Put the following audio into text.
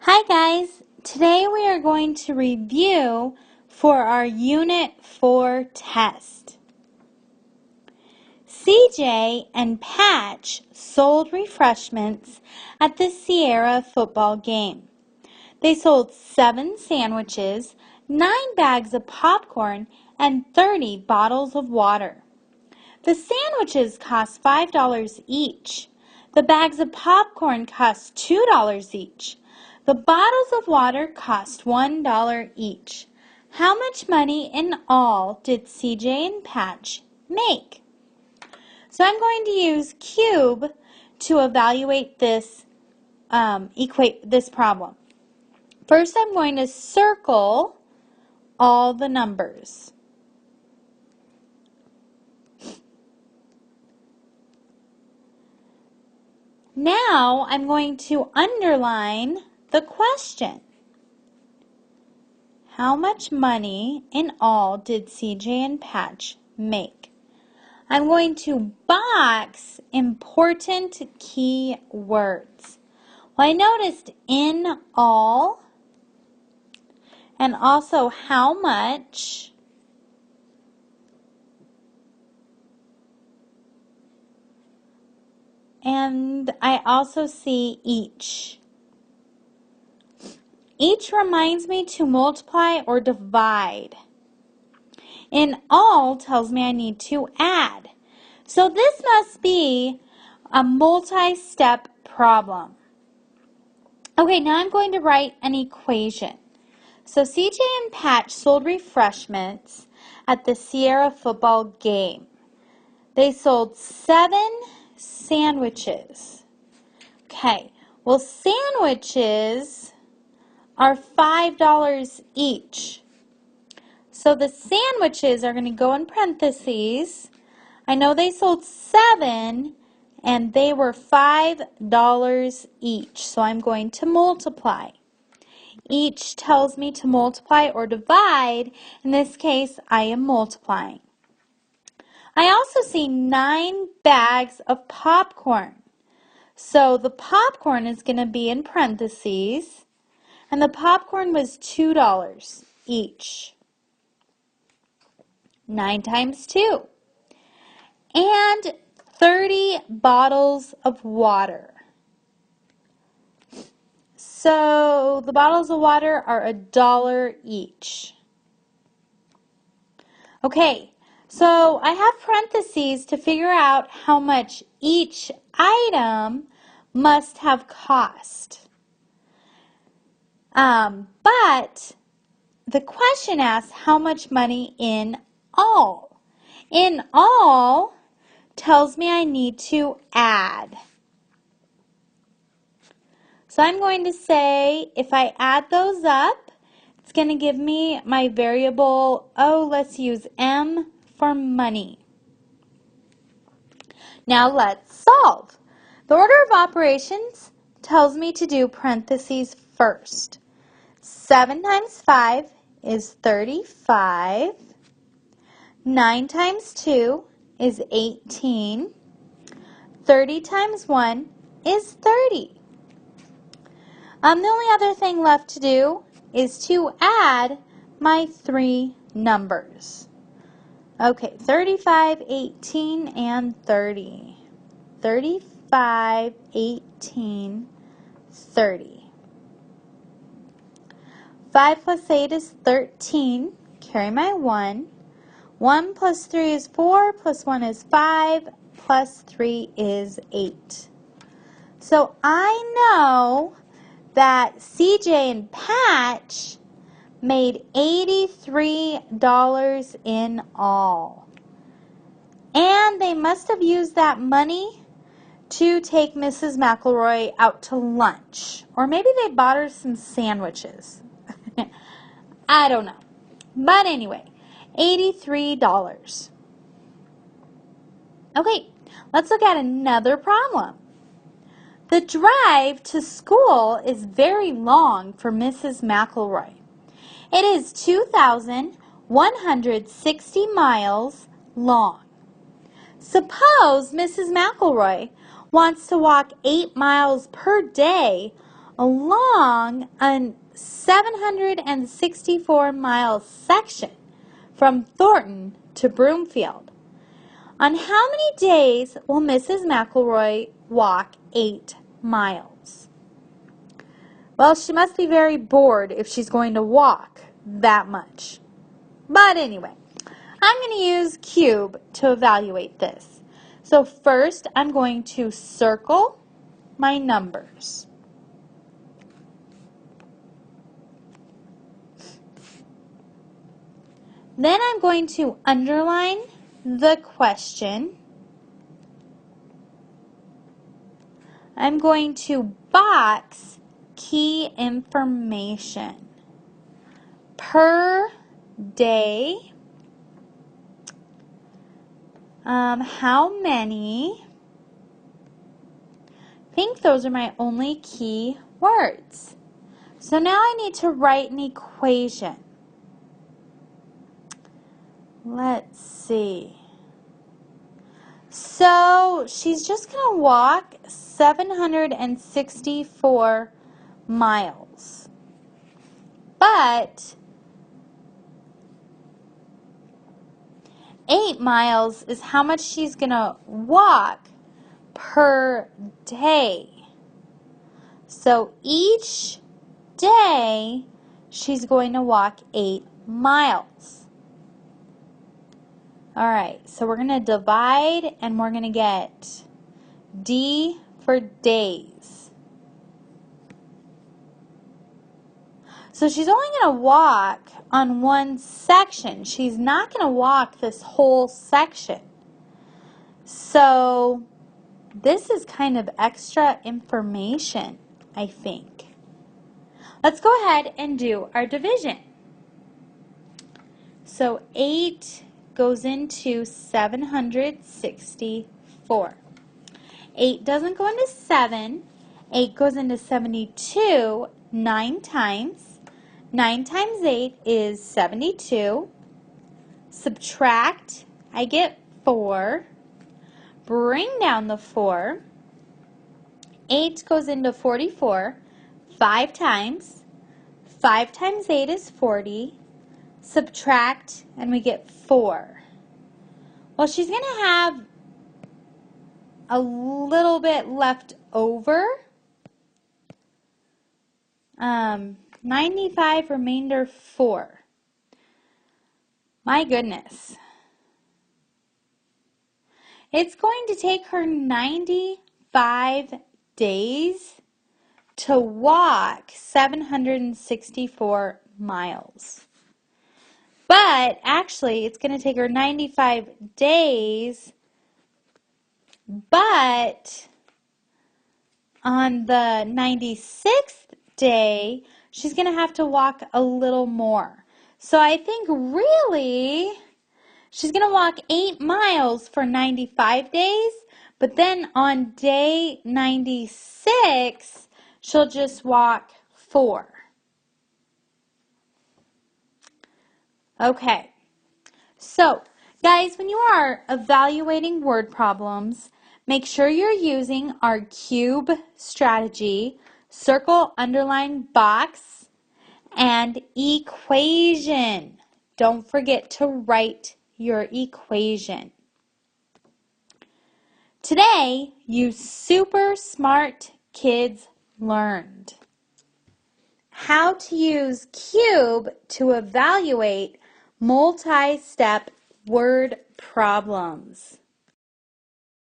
Hi guys, today we are going to review for our Unit 4 test. CJ and Patch sold refreshments at the Sierra football game. They sold 7 sandwiches, 9 bags of popcorn, and 30 bottles of water. The sandwiches cost $5 each. The bags of popcorn cost $2 each. The bottles of water cost $1 each. How much money in all did CJ and Patch make? So I'm going to use Cube to evaluate this, equate this problem. First, I'm going to circle all the numbers. Now I'm going to underline the question. How much money in all did CJ and Patch make? I'm going to box important key words. Well, I noticed in all and also how much and I also see each. Each reminds me to multiply or divide. In all tells me I need to add. So this must be a multi-step problem. Okay, now I'm going to write an equation. So CJ and Patch sold refreshments at the Sierra football game. They sold 7 sandwiches. Okay, well, sandwiches are $5 each. So the sandwiches are going to go in parentheses. I know they sold 7 and they were $5 each. So I'm going to multiply. Each tells me to multiply or divide. In this case, I am multiplying. I also see 9 bags of popcorn. So the popcorn is going to be in parentheses. And the popcorn was $2 each. 9 times 2. And 30 bottles of water. So the bottles of water are $1 each. Okay, so I have parentheses to figure out how much each item must have cost. But the question asks how much money in all. In all tells me I need to add. So I'm going to say if I add those up, it's going to give me my variable, let's use M for money. Now let's solve. The order of operations tells me to do parentheses first. 7 times 5 is 35. 9 times 2 is 18. 30 times 1 is 30. The only other thing left to do is to add my 3 numbers. Okay, 35, 18, and 30. 35, 18, 30. 5 plus 8 is 13. Carry my 1. 1 plus 3 is 4, plus 1 is 5, plus 3 is 8. So I know that CJ and Patch made $83 in all. And they must have used that money to take Mrs. McElroy out to lunch. Or maybe they bought her some sandwiches. I don't know. But anyway, $83. Okay, let's look at another problem. The drive to school is very long for Mrs. McElroy. It is 2,160 miles long. Suppose Mrs. McElroy wants to walk 8 miles per day along a 764-mile section from Thornton to Broomfield. On how many days will Mrs. McElroy walk 8 miles? Well, she must be very bored if she's going to walk that much. But anyway, I'm going to use cube to evaluate this. So first, I'm going to circle my numbers. Then I'm going to underline the question. I'm going to box key information. Per day, how many? I think those are my only key words. So now I need to write an equation. Let's see. So she's just going to walk 764 miles. But 8 miles is how much she's going to walk per day. So each day she's going to walk 8 miles. All right, so we're going to divide and we're going to get D for days. So she's only going to walk on one section. She's not going to walk this whole section. So this is kind of extra information, I think. Let's go ahead and do our division. So 8 goes into 764. 8 doesn't go into 7. 8 goes into 72 9 times. 9 times 8 is 72. Subtract, I get 4. Bring down the 4. 8 goes into 44 5 times. 5 times 8 is 40. Subtract, and we get 4. Well, she's going to have a little bit left over. 95 remainder 4. My goodness. It's going to take her 95 days to walk 764 miles. But actually, it's going to take her 95 days, but on the 96th day, she's going to have to walk a little more. So I think really she's going to walk 8 miles for 95 days, but then on day 96, she'll just walk 4. Okay, so guys, when you are evaluating word problems, make sure you're using our cube strategy, circle, underline, box, and equation. Don't forget to write your equation. Today, you super smart kids learned how to use cube to evaluate multi-step word problems.